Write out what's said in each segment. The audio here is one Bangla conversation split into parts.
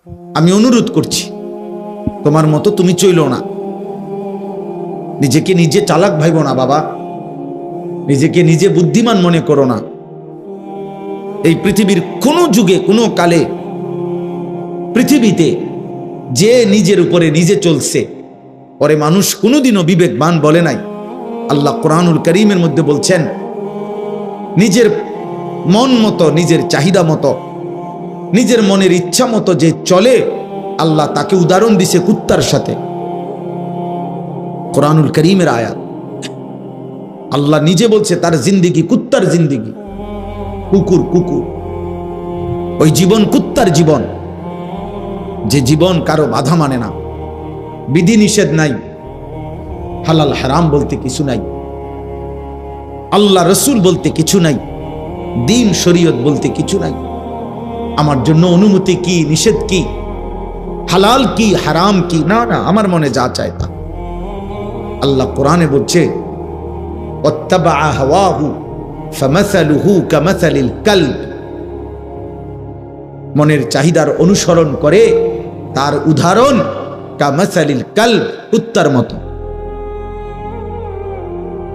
আমি অনুরোধ করছি, তোমার মতো তুমি চইলো না, নিজেকে নিজে চালাক ভাইব না বাবা, নিজেকে নিজে বুদ্ধিমান মনে করো না। এই পৃথিবীর কোন যুগে কোন কালে পৃথিবীতে যে নিজের উপরে নিজে চলছে পরে মানুষ কোনোদিনও বিবেকবান বলে নাই। আল্লাহ কোরআনুল কারীমের মধ্যে বলছেন, নিজের মন মতো, নিজের চাহিদা মতো, নিজের মনের ইচ্ছা মতো যে চলে, আল্লাহ তাকে উদাহরণ দিছে কুত্তার সাথে। কোরআনুল কারীমের আয়াত, আল্লাহ নিজে বলছে তার জিন্দিগি কুত্তার জিন্দিগি, কুকুর কুকুর, ওই জীবন কুত্তার জীবন, যে জীবন কারো বাধা মানে না, বিধি নিষেধ নাই, হালাল হারাম বলতে কিছু নাই, আল্লাহ রসুল বলতে কিছু নাই, দিন শরীয়ত বলতে কিছু নাই। আমার জন্য অনুমতি কি, নিষেধ কি, হালাল কি, হারাম কি, না না, আমার মনে যা চায় তা। আল্লাহ কোরআনে বলছে, ওয়াত্তাবা হাওয়াহু ফামাসালুহু কামাসালিল কালব, মনের চাহিদার অনুসরণ করে তার উদাহরণ কামাসালিল কালব, কুত্তার মতো।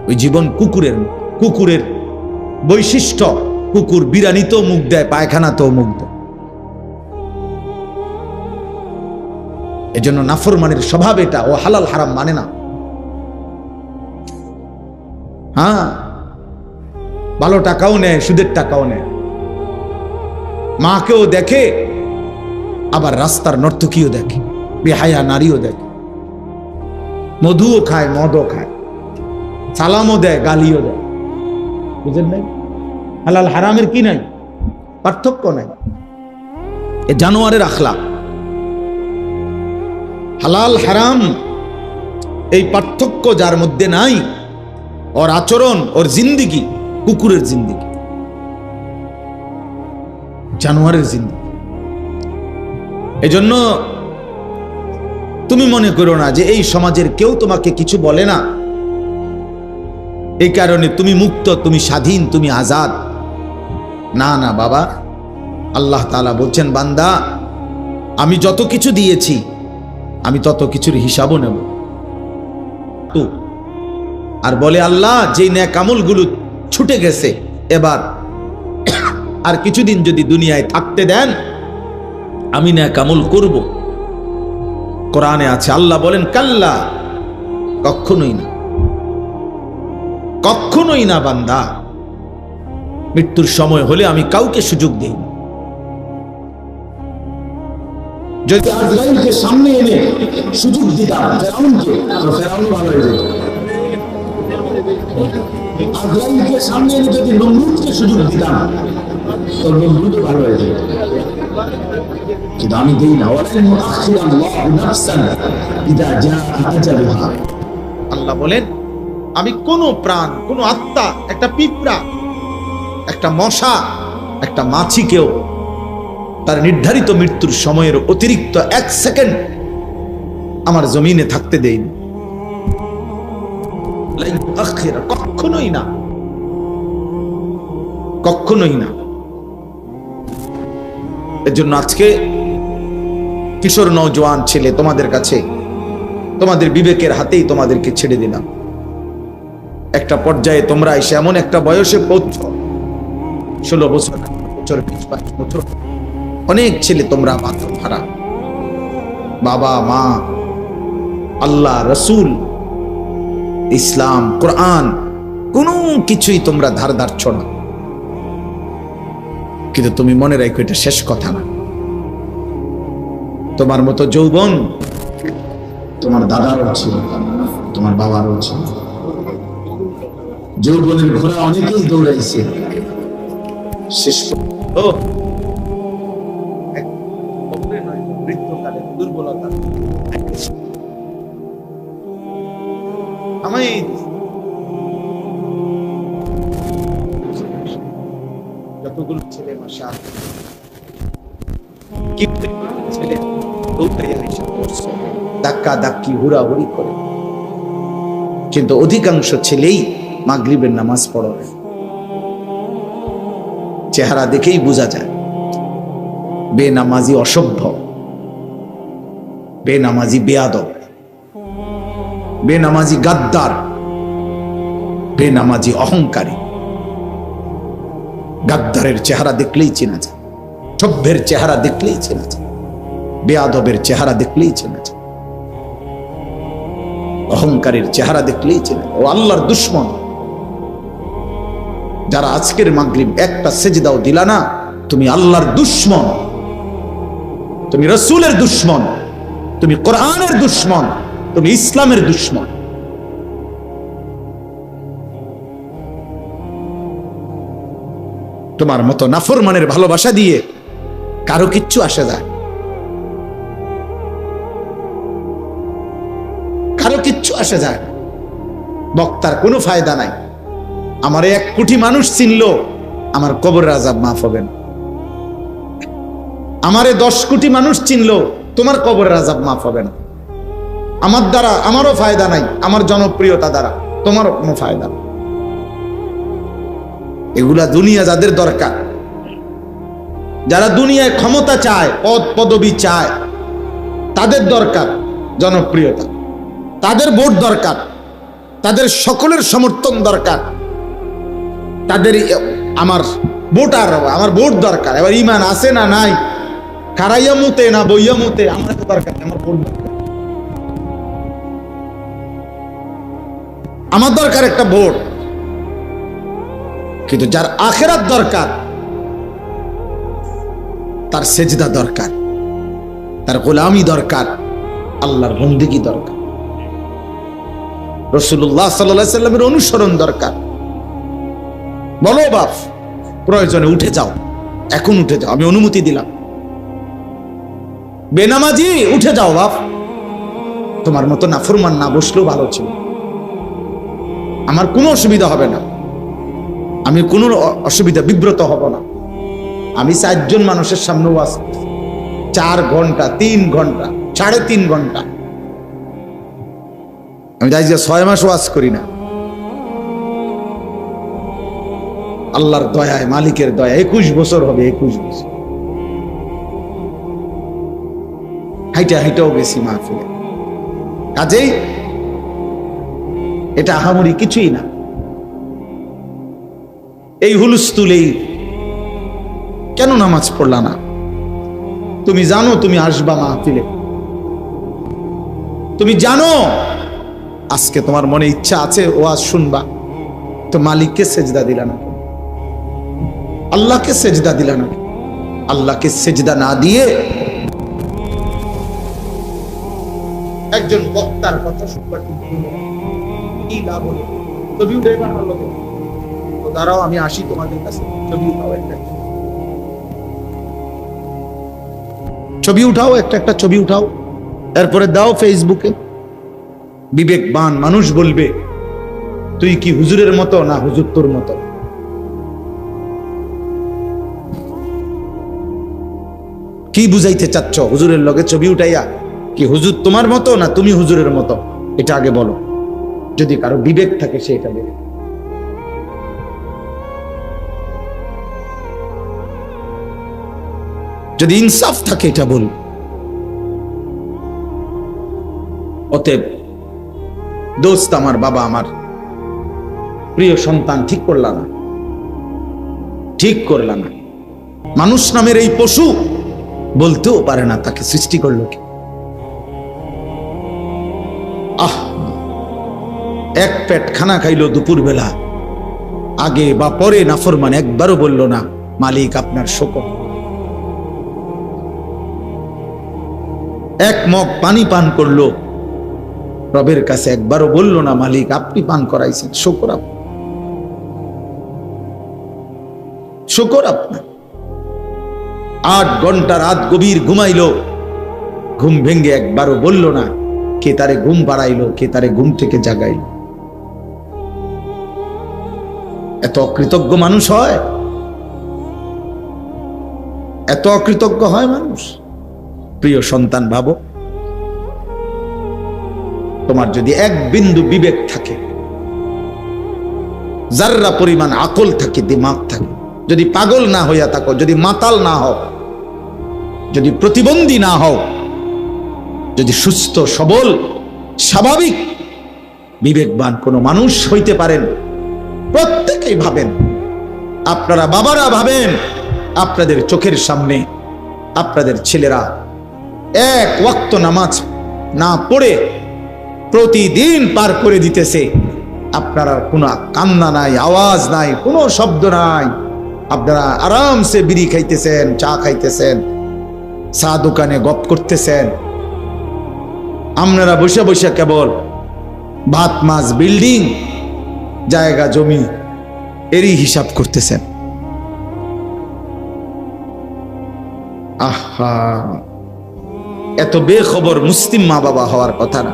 ওই জীবন কুকুরের, কুকুরের বৈশিষ্ট্য, কুকুর বিরানিতেও মুখ দেয়, পায়খানাতেও মুখ দেয়। এজন্য নাফরমানের স্বভাব এটা, ও হালাল হারাম মানে না। হ্যাঁ, ভালো টাকাও নেয়, সুদের টাকাও নেয়, মাকেও দেখে, আবার রাস্তার নর্তকীও দেখে, বেহায়া নারীও দেখে, মধুও খায়, মদও খায়, সালামও দেয়, গালিও দেয়। বুঝেন নাই? হালাল হারামের কি নাই, পার্থক্য নাই। এ জানোয়ারের আখলাক। হালাল হারাম এই পার্থক্য যার মধ্যে নাই, ওর আচরণ, ওর জিন্দিগি কুকুরের জিন্দিগি, জানোয়ারের জিন্দিগি। এজন্য তুমি মনে করো না যে এই সমাজের কেউ তোমাকে কিছু বলে না, এই কারণে তুমি মুক্ত, তুমি স্বাধীন, তুমি আজাদ। না না বাবা, আল্লাহ তাআলা বলছেন, বান্দা আমি যত কিছু দিয়েছি আমি তত কিছুর হিসাবও নেব। আর বলে আল্লাহ, যেই নেক আমলগুলো ছুটে গেছে, এবার আর কিছুদিন যদি দুনিয়ায় থাকতে দেন আমি নেক আমল করব। কোরআনে আছে, আল্লাহ বলেন, কাল্লা, কখনোই না, কখনোই না বান্দা, মৃত্যুর সময় হলে আমি কাউকে সুযোগ দেই না। যদি আজরাইলকে সামনে এনে সুযোগ দিতাম ফেরাউনকে, তো ফেরাউন ভালো হয়ে যেত। আজরাইলকে সামনে এনে যদি নমরুদকে সুযোগ দিতাম, তো নমরুদ ভালো হয়ে যেত। কিন্তু আমি দেই না। আল্লাহ বলেন, আমি কোন প্রাণ, কোন আত্মা, একটা পিঁপড়া, একটা মশা, একটা মাছিকেও তার নির্ধারিত মৃত্যুর সময়ের অতিরিক্ত 1 সেকেন্ড আমার জমিনে থাকতে দেয়নি। কখনোই না, কখনোই না। এর জন্য আজকে কিশোর নওজোয়ান ছেলে, তোমাদের কাছে, তোমাদের বিবেকের হাতেই তোমাদেরকে ছেড়ে দিলাম। একটা পর্যায়ে তোমরা এসে এমন একটা বয়সে পৌঁছ, 16 বছর, 20 বছর, অনেক ছেলে তোমরা বাথরুম হারা, বাবা মা, আল্লাহ রসুল, ইসলাম, কোরআন, কোনো কিছুই তোমরা ধার ধারছ না। কিন্তু তুমি মনে রাখো, এটা শেষ কথা না। তোমার মতো যৌবন তোমার দাদারও ছিল, তোমার বাবারও ছিল। যৌবনের ঘোড়া অনেকেই দৌড়াইছে, শেষ দুর্বলতা যতগুলো ছেলে মাসা ছেলে ধাক্কা ধাক্কি হুড়াহুড়ি করে, কিন্তু অধিকাংশ ছেলেই মাগরিবের নামাজ পড়ে। চেহারা দেখেই বোঝা যায় বেনামাজি, অসভ্য, বেনামাজি বেয়াদব, বেনামাজি গাদ্দার, বেনামাজি অহংকারী। গাদ্দারের চেহারা দেখলেই চেনা যায়, সভ্যের চেহারা দেখলেই চেনা যায়, বেয়াদবের চেহারা দেখলেই চেনা যায়, অহংকারীর চেহারা দেখলেই চেনা যায়। ও আল্লাহর দুশ্মন। যারা আজকের মাগরিব একটা সেজদাও দিলা না, তুমি আল্লাহর দুশ্মন, তুমি রাসূলের দুশ্মন, তুমি কোরআনের দুশ্মন, তুমি ইসলামের দুশ্মন। তোমার মতো নাফরমানের ভালোবাসা দিয়ে কারো কিচ্ছু আসে যায়, কারো কিচ্ছু আসে যায়। বক্তার কোনো ফায়দা নাই। আমার 1 কোটি মানুষ চিনলো, আমার কবরের আযাব মাফ হবে না। আমারে 10 কোটি মানুষ চিনলো, তোমার কবরের আযাব মাফ হবে না। আমার দ্বারা আমারও ফায়দা নাই, আমার জনপ্রিয়তা দ্বারা তোমারও কোনো ফায়দা নাই। এগুলা দুনিয়া যাদের দরকার, যারা দুনিয়ায় ক্ষমতা চায়, পদ পদবি চায়, তাদের দরকার জনপ্রিয়তা, তাদের ভোট দরকার, তাদের সকলের সমর্থন দরকার, তাদের আমার ভোটার, আমার ভোট দরকার। এবার ইমান আছে না নাই, খারাইয়া মুতে না বইয়া মুতে, আমার তো দরকার, আমার ভোট দরকার। আমার দরকার একটা ভোট। কিন্তু যার আখিরাত দরকার, তার সেজদা দরকার, তার গোলামি দরকার, আল্লাহর বন্দেগী দরকার, রাসূলুল্লাহ সাল্লাল্লাহু আলাইহি সাল্লামের অনুসরণ দরকার। বলো বাপ, প্রয়োজনে উঠে যাও, এখন উঠে যাও, আমি অনুমতি দিলাম। বেনামাজি উঠে যাও বাপ, তোমার মতো নাফরমান না বসলেও ভালো ছিল, আমার কোনো অসুবিধা হবে না, আমি কোনো অসুবিধা বিব্রত হব না। আমি 4 জন মানুষের সামনে ওয়াজ করছি, 4 ঘন্টা, 3 ঘন্টা, 3.5 ঘন্টা। আমি যাই যে 6 মাস ওয়াজ করি না। আল্লাহর দয়ায়, মালিকের দয়া 21 বছর হবে, 21 বছর হাইটাও গেছি মাহফিলে। কাজেই এটা আহামরি কিছুই না। এই হুলস্থুলেই কেন নামাজ পড়লা না? তুমি জানো তুমি আসবা মাহফিলে, তুমি জানো আজকে তোমার মনে ইচ্ছা আছে ওয়াজ শুনবা, তো মালিককে সেজদা দিলা না, আল্লাহকে সেজদা দিলা না। আল্লাহকে সেজদা না দিয়ে একজন বক্তার কথা শুনবা, কি লাভ হলো? ছবি উঠে বানালো, তো দাঁড়াও আমি আসি তোমাদের কাছে, ছবি উঠাও, ছবি উঠাও, একটা ছবি উঠাও, এরপরে দাও ফেসবুকে। বিবেকবান মানুষ বলবে তুই কি হুজুরের মতো না হুজুর তোর মতো। কি বুঝাইতে চাচ্ছ হুজুরের লগে ছবি উঠাইয়া? কি হুজুর তোমার মতো না তুমি হুজুরের মতো? এটা আগে বলো। যদি কারো বিবেক থাকে সে এটা বলে। যদি ইনসাফ থাকে এটা বল। অতএব দোস্ত আমার, বাবা আমার, প্রিয় সন্তান, ঠিক করলা না, ঠিক করলা না। মানুষ নামের এই পশু বলতেও পারে না তাকে সৃষ্টি করলো কি। এক পেট খানা খাইলো দুপুর বেলা, আগে বা পরে নাফরমান একবারও বলল না মালিক আপনার শকর। এক মগ পানি পান করলো, রবের কাছে একবারও বলল না মালিক আপনি পান করাইছেন, শকর আপনার, শকর আপনার। 8 ঘন্টা রাত গভীর ঘুমাইলো, ঘুম ভেঙ্গে একবারও বলল না কে তারে ঘুম বাড়াইলো, কে তারে ঘুম থেকে জাগাইলো। এত অকৃতজ্ঞ মানুষ হয়, এত অকৃতজ্ঞ হয় মানুষ। প্রিয় সন্তান, ভাবো তোমার যদি এক বিন্দু বিবেক থাকে, যাররা পরিমাণ আকল থাকে, দিমাগ থাকে, যদি পাগল না হইয়া থাকো, যদি মাতাল না হও, যদি প্রতিবন্ধী না হও, যদি সুস্থ সবল স্বাভাবিক বিবেকবান কোন মানুষ হইতে পারেন, প্রত্যেকেই ভাবেন, আপনারা বাবারা ভাবেন, আপনাদের চোখের সামনে আপনাদের ছেলেরা এক ওয়াক্ত নামাজ না পড়ে প্রতিদিন পার করে দিতেছে, আপনারা কোনো কান্না নাই, আওয়াজ নাই, কোনো শব্দ নাই, আপনারা আরামসে বিড়ি খাইতেছেন, চা খাইতেছেন, চা দোকানে গপ করতেছেন, আপনারা বসে বসে কেবল ভাত মাছ বিল্ডিং জায়গা জমি এরই হিসাব করতেছেন। আহা, এত বেখবর মুসলিম মা বাবা হওয়ার কথা না,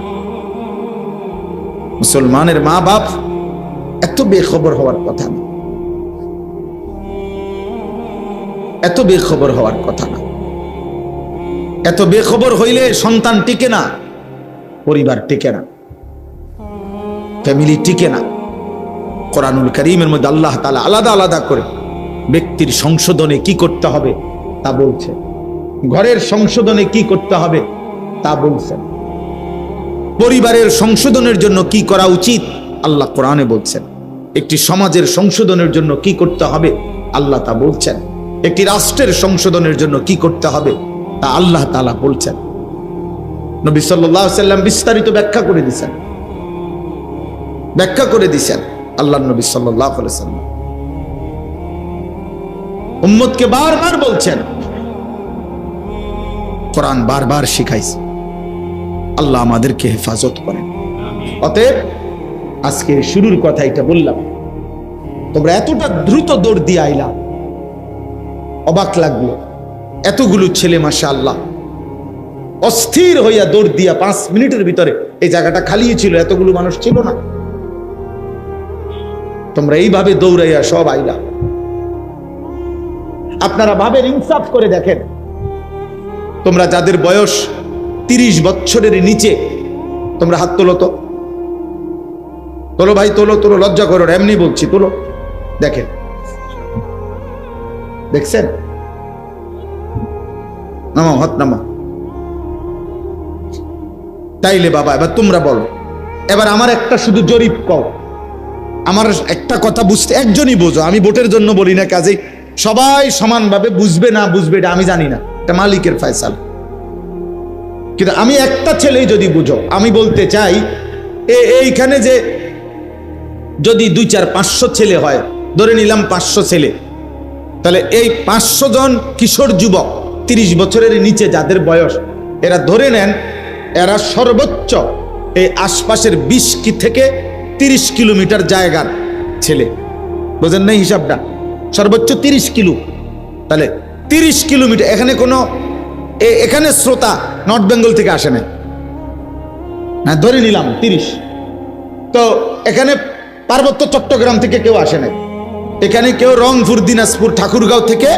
মুসলমানের মা বাপ এত বেখবর হওয়ার কথা না, এত বেখবর হওয়ার কথা না। এত বেখবর হইলে সন্তান টিকে না, পরিবার টিকে না, ফ্যামিলি টিকে না। কোরআনুল কারীমের মধ্যে আল্লাহ তাআলা আলাদা আলাদা করে ব্যক্তির সংশোধনে কি করতে হবে তা বলছেন, ঘরের সংশোধনে কি করতে হবে তা বলছেন, পরিবারের সংশোধনের জন্য কি করা উচিত আল্লাহ কোরআনে বলছেন, একটি সমাজের সংশোধনের জন্য কি করতে হবে আল্লাহ তা বলছেন, একটি রাষ্ট্রের সংশোধনের জন্য কি করতে হবে তা আল্লাহ তাআলা বলছেন। নবী সাল্লাল্লাহু আলাইহি ওয়াসাল্লাম বিস্তারিত ব্যাখ্যা করে দিয়েছেন, ব্যাখ্যা করে দিয়েছেন আল্লাহর নবী সাল্লাল্লাহু আলাইহি ওয়াসাল্লাম। উম্মতকে বারবার বলছেন, কোরআন বারবার শিখাইছে। আল্লাহ আমাদেরকে হেফাজত করেন। অতএব আজকে শুরুর কথা এটা বললাম, তোমরা এতটা দ্রুত দৌড় দিয়ে আইলা, অবাক লাগলো। এতগুলো ছেলে মাশাআল্লাহ অস্থির হইয়া দৌড় দিয়া 5 মিনিটের ভিতরে এই জায়গাটা খালি ছিল, এতগুলো মানুষ ছিল না। তোমরা এইভাবে দৌড়াইয়া সব আইলা। আপনারা ভাবেন, ইনসাফ করে দেখেন, তোমরা যাদের বয়স 30 বছরের নিচে, তোমরা হাত তোলো তো, তোলো ভাই, তোলো তোলো, লজ্জা করো, এমনি বলছি, তোলো। দেখেন, দেখছেন? নামাও, হাত নামাও। তাইলে বাবা এবার তোমরা বলো, এবার আমার একটা শুধু জরিপ কও, আমার একটা কথা বুঝতে, একজনই বোঝো, আমি ভোটের জন্য বলি না, কাজেই সবাই সমানভাবে বুঝবে না বুঝবে এটা আমি জানি না, এটা মালিকের ফয়সালা। কিন্তু আমি একটা ছেলেই যদি বুঝো, আমি বলতে চাই এইখানে যে যদি 2, 4, 500 ছেলে হয়, ধরে নিলাম 500 ছেলে, তাহলে এই 500 জন কিশোর যুবক 30 বছরের নিচে যাদের বয়স, এরা ধরে নেন এরা সর্বোচ্চ এই আশপাশের 20 থেকে 30 কিলোমিটার জায়গার ছেলে। বোঝেন না হিসাবটা? সর্বোচ্চ 30 কিলো, তাহলে 30 কিলোমিটার। এখানে শ্রোতা নর্থ বেঙ্গল থেকে আসে না, হ্যাঁ ধরে নিলাম 30, তো এখানে পার্বত্য চট্টগ্রাম থেকে কেউ আসে নাই, এখানে কেউ রংপুর, দিনাজপুর, ঠাকুরগাঁও থেকে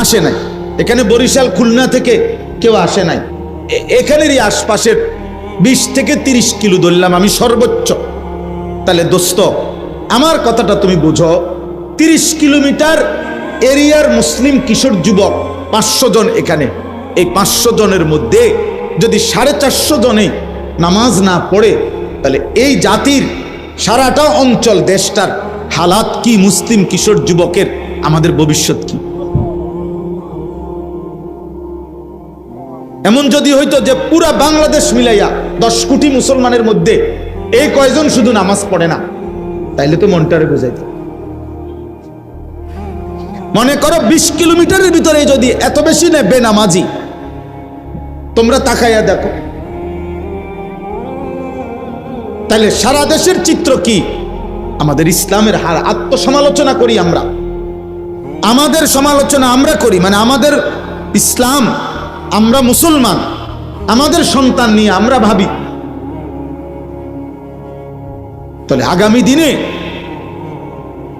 আসে নাই, এখানে বরিশাল, খুলনা থেকে কেউ আসে নাই, এখানেরই আশপাশের 20 থেকে 30 কিলো ধরলাম আমি সর্বোচ্চ। তাহলে দোস্ত, আমার কথাটা তুমি বুঝো, 30 কিলোমিটার এরিয়ার মুসলিম কিশোর যুবক 500 জন এখানে, এই 500 জনের মধ্যে যদি 450 জনে নামাজ না পড়ে, তাহলে এই জাতির সারাটা অঞ্চল, দেশটার হালাত কি? মুসলিম কিশোর যুবকের আমাদের ভবিষ্যৎ কি? এমন যদি হইতো যে পুরা বাংলাদেশ মিলাইয়া 10 কোটি মুসলমানের মধ্যে এই কয়জন শুধু নামাজ পড়ে না, তাইলে তো মনটারে বুঝাইতো। মনে করো 20 কিলোমিটারের ভিতরে যদি এত বেশি নেবে নামাজি, তোমরা তাকাইয়া দেখো, তাহলে সারা দেশের চিত্র কি? আমাদের ইসলামের হার আত্মসমালোচনা করি আমরা, আমাদের সমালোচনা আমরা করি, মানে আমাদের ইসলাম, আমরা মুসলমান, আমাদের সন্তান নিয়ে আমরা ভাবি। তাহলে আগামী দিনে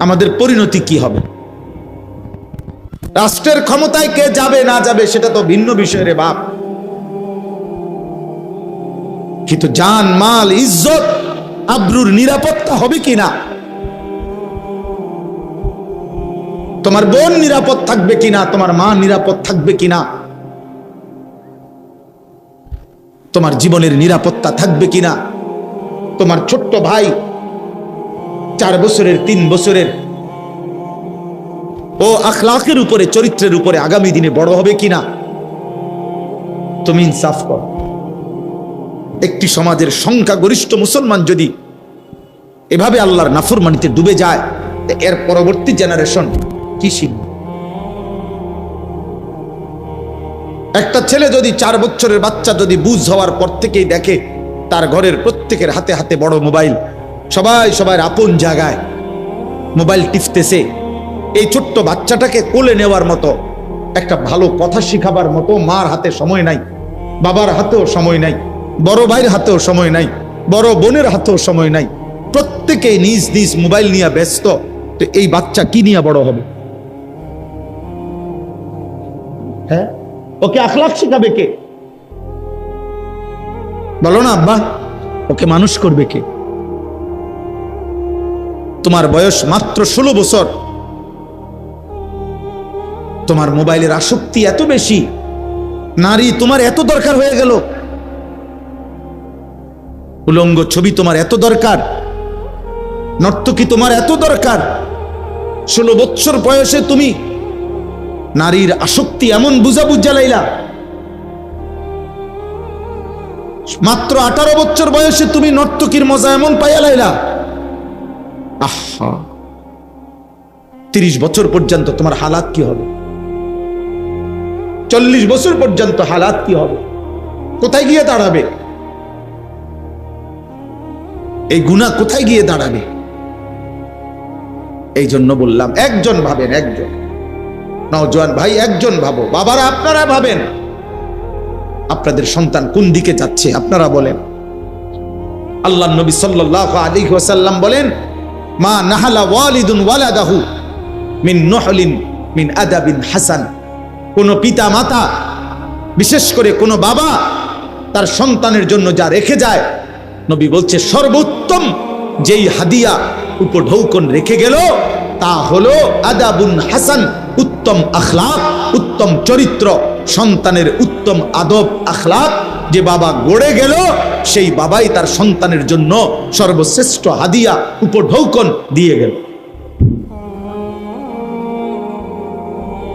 আমাদের পরিণতি কি হবে? রাষ্ট্রের ক্ষমতায় কে যাবে না যাবে সেটা তো ভিন্ন বিষয় রে বাপ, কিন্তু জান, মাল, ইজ্জত, আব্রুর নিরাপত্তা হবে কিনা? তোমার বোন নিরাপদ থাকবে কিনা? তোমার মা নিরাপদ থাকবে কিনা? তোমার জীবনের নিরাপত্তা থাকবে কিনা? তোমার ছোট্ট ভাই 4 বছরের 3 বছরের ও আখলাকের উপরে, চরিত্রের উপরে আগামী দিনে বড় হবে কিনা? তুমি ইনসাফ করো। একটি সমাজের সংখ্যাগরিষ্ঠ মুসলমান যদি এভাবে আল্লাহর নাফরমানিতে ডুবে যায়, এর পরবর্তী জেনারেশন কি শিখবে? একটা ছেলে যদি 4 বছরের বাচ্চা যদি বুঝ হওয়ার পর থেকেই দেখে তার ঘরের প্রত্যেকের হাতে হাতে বড় মোবাইল, সবাই সবার আপন জায়গায় মোবাইল টিপতেছে, এই ছোট্ট বাচ্চাটাকে কোলে নেওয়ার মতো, একটা ভালো কথা শিখাবার মতো মার হাতে সময় নাই, বাবার হাতেও সময় নাই, বড় ভাইয়ের হাতেও সময় নাই, বড় বোনের হাতেও সময় নাই, প্রত্যেকেই নিজ নিজ মোবাইল নিয়ে ব্যস্ত। তো এই বাচ্চা কি নিয়ে বড় হবে? হ্যাঁ, ওকে আখলাক শিখাবে কে? বলো না আব্বা, ওকে মানুষ করবে কে? তোমার বয়স মাত্র 16 বছর, তোমার মোবাইলের আসক্তি এত বেশি, নারী তোমার এত দরকার হয়ে গেল, উলঙ্গ ছবি তোমার এত দরকার, নর্তকী তোমার এত দরকার। 16 বছর বয়সে তুমি নারীর আসক্তি এমন বুঝাবুঝ জ্বালাইলা, মাত্র 18 বছর বয়সে তুমি নর্তকীর মজা এমন পাইয়া লাইলা। আহা, 30 বছর পর্যন্ত তোমার হালাত কি হবে? 40 বছর পর্যন্ত হালাত কি হবে? কোথায় গিয়ে দাঁড়াবে? এই গুনাহ কোথায় গিয়ে দাঁড়াবে? এই জন্য বললাম, একজন ভাবেন, একজন নওজোয়ান ভাই, একজন ভাবো। বাবারা আপনারা ভাবেন, আপনাদের সন্তান কোন দিকে যাচ্ছে আপনারা বলেন। আল্লাহর নবী সাল্লাল্লাহু আলাইহি ওয়াসাল্লাম বলেন, মা নাহালা ওয়ালিদুন ওয়ালাদাহু মিন নহলিন মিন আদাবিন হাসান। কোন পিতা মাতা, বিশেষ করে কোন বাবা তার সন্তানের জন্য যা রেখে যায়, নবী বলছে সর্বোত্তম যেই হাদিয়া উপঢৌকন রেখে গেল তা হলো আদাবুন হাসান, উত্তম আখলাক, উত্তম চরিত্র। সন্তানের উত্তম আদব আখলাক যে বাবা গড়ে গেল, সেই বাবাই তার সন্তানের জন্য সর্বশ্রেষ্ঠ হাদিয়া উপঢৌকন দিয়ে গেল।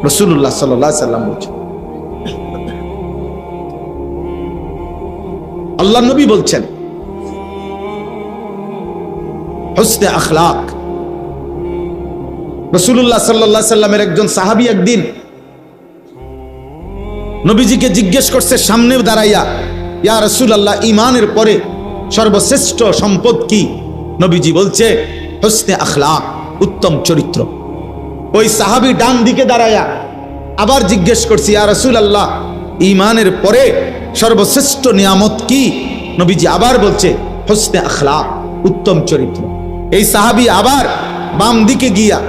রাসূলুল্লাহ সাল্লাল্লাহু আলাইহি ওয়াসাল্লাম বলছেন, আল্লাহ নবী বলছেন হুসনে আখলাক। রাসূলুল্লাহ সাল্লাল্লাহু আলাইহি ওয়াসাল্লামের একজন সাহাবী একদিন নবীজিকে জিজ্ঞেস করছে সামনে দাঁড়াইয়া, ইয়া রাসূলুল্লাহ, ঈমানের পরে সর্বশ্রেষ্ঠ সম্পদ কি? নবীজি বলছে হুসনে আখলাক, উত্তম চরিত্র। ওই সাহাবী ডান দিকে দাঁড়াইয়া আবার জিজ্ঞেস করছে, ইয়া রাসূলুল্লাহ, ঈমানের পরে সর্বশ্রেষ্ঠ নিয়ামত কি? নবীজি আবার বলছে হুসনে আখলাক, উত্তম চরিত্র। এই সাহাবী আবার বাম দিকে গিয়া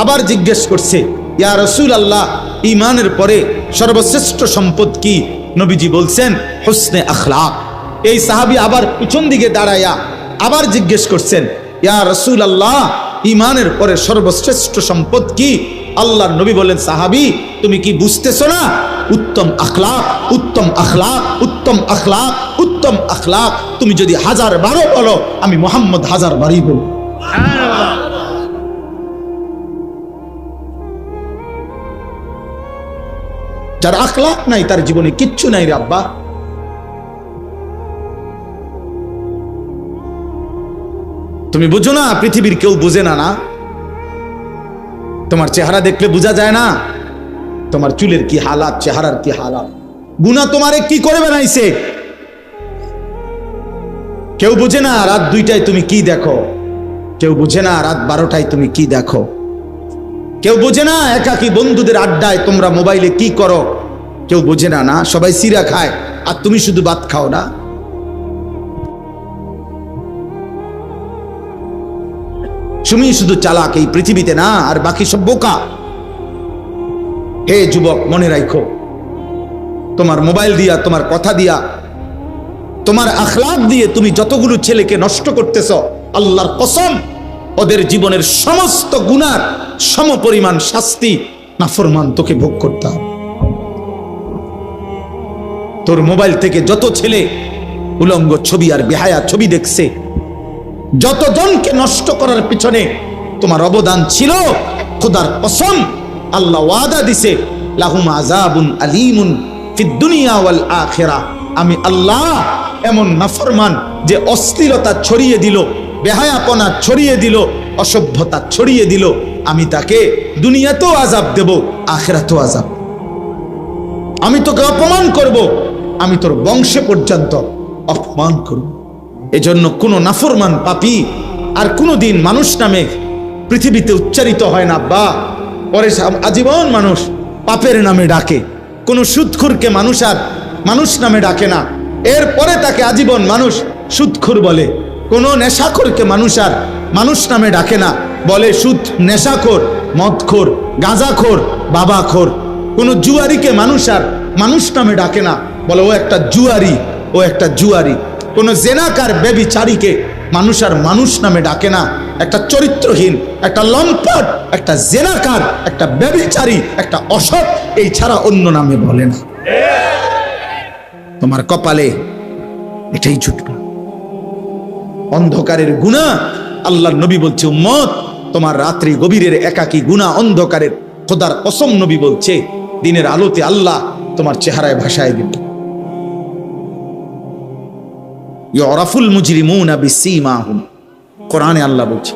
আবার জিজ্ঞেস করছে, ইয়া রাসূলুল্লাহ, ঈমানের পরে সর্বশ্রেষ্ঠ সম্পদ কি? নবীজি বলছেন হুসনে আখলাক। এই সাহাবী আবার পিছন দিকে দাঁড়াইয়া আবার জিজ্ঞেস করছেন, ইয়া রাসূলুল্লাহ, ঈমানের পরে সর্বশ্রেষ্ঠ সম্পদ কি? আল্লাহর নবী বলেন, সাহাবী, তুমি কি বুঝতেছো না? উত্তম আখলাক, উত্তম আখলাক, উত্তম আখলাক, উত্তম আখলাক। তুমি যদি 1000 বারও বলো, আমি মুহাম্মদ 1000 বারই বলবো। যার আখলাক নাই তার জীবনে কিচ্ছু নাই রে আব্বা। তুমি বুঝো না, পৃথিবীর কেউ বুঝে না। না, তোমার চেহারা দেখলে বোঝা যায় না তোমার চুলের কি হালাত, চেহারার কি হালাত। গুনাহ তোমারে কি করে বানাইছে কেউ বুঝে না। রাত 2টায় তুমি কি দেখো, কেউ বুঝে না। রাত 12টায় তুমি কি দেখো, কেউ বোঝে না। একাকী বন্ধুদের আড্ডায় তোমরা মোবাইলে কি করো, কেউ বোঝে না। না, সবাই সিরা খায় আর তুমি শুধু ভাত খাও না। তুমি শুধু চালাক এই পৃথিবীতে, না, আর বাকি সব বোকা। হে যুবক, মনে রাখো, তোমার মোবাইল দিয়া, তোমার কথা দিয়া, তোমার আখলাক দিয়ে তুমি যতগুলো ছেলেকে নষ্ট করতেছ, আল্লাহর কসম, ওদের জীবনের সমস্ত গুনার সমপরিমাণ শাস্তি নাফরমান তোকে ভোগ করতে হবে। তোর মোবাইল থেকে যত ছেলে উলঙ্গ ছবি আর বেহায়া ছবি দেখছে। যতজনকে নষ্ট করার পিছনে তোমার অবদান ছিল, খোদার কসম আল্লাহ ওয়াদা দিছে, লাহুম আযাবুন আলীমুন ফিদ দুনিয়া ওয়াল আখিরাহ। আমি আল্লাহ এমন নাফরমান যে অশ্লীলতা ছড়িয়ে দিল, বেহায়াপনা ছড়িয়ে দিল, অসভ্যতা ছড়িয়ে দিল, আমি তাকে দুনিয়াতেও আযাব দেব, আখিরাতেও আযাব। আমি তোকে অপমান করব, আমি তোর বংশে পর্যন্ত অপমান করব। এজন্য কোন নাফরমান পাপী আর কোনদিন মানুষ নামে পৃথিবীতে উচ্চারিত হয় না। আব্বা পরে আজীবন মানুষ পাপের নামে ডাকে। কোন সুদখোরকে মানুষ আর মানুষ নামে ডাকে না, এরপরে তাকে আজীবন মানুষ সুদখোর বলে। কোন নেশাখোরকে মানুষ আর মানুষ নামে ডাকে না, বলে সুদ নেশাখোর, মদখোর, গাঁজাখোর, বাবাখোর। কোন জুয়ারিকে মানুষ আর মানুষ নামে ডাকে না, বলে ও একটা জুয়ারি, ও একটা জুয়ারি। কোন জেনাকার ব্যভিচারীকে মানুষ আর মানুষ নামে ডাকে না। একটা চরিত্রহীন, একটা লম্পট, একটা জেনাকার, একটা ব্যভিচারী, একটা অসৎ, এই ছাড়া অন্য নামে বলে না। তোমার কপালে এটাই জুটবে। অন্ধকারের গুনাহ, আল্লাহর নবী বলছে উম্মত তোমার রাত্রি গভীরের একাকী গুনাহ অন্ধকারের, খোদার কসম নবী বলছে দিনের আলোতে আল্লাহ তোমার চেহারায় ভাসায় দিবে। ইউরাফুল মুজরিমুনা বিসীমাহুম, কোরআনে আল্লাহ বলছে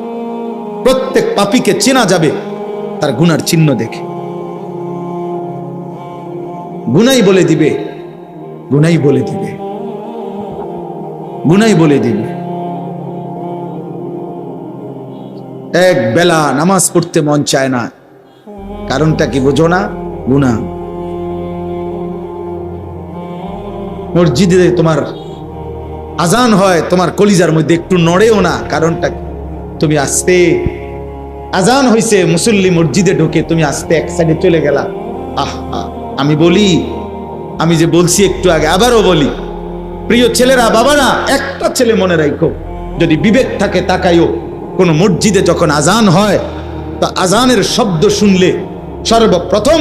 প্রত্যেক পাপীকে চেনা যাবে তার গুনার চিহ্ন দেখে। গুনাই বলে দিবে, গুনাই বলে দিবে, গুনাই বলে দিবে। এক বেলা নামাজ পড়তে মন চায় না, কারণটা কি বোঝো না? গুনাহ। মসজিদে তোমার আজান হয়, তোমার কলিজার মধ্যে একটু নড়েও না, কারণটা তুমি আস্তে, আজান হইছে মুসল্লি মসজিদে ঢোকে, তুমি আস্তে এক সাইডে চলে গেলা। আমি বলি, আমি যে বলছি একটু আগে আবারও বলি, প্রিয় ছেলেরা, বাবারা, একটা ছেলে মনে রাখো, যদি বিবেক থাকে তাকাইও, কোন মসজিদে যখন আজান হয় তা আজানের শব্দ শুনলে সর্বপ্রথম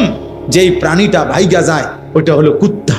যেই প্রাণীটা ভাইগা যায় ওইটা হলো কুত্তা।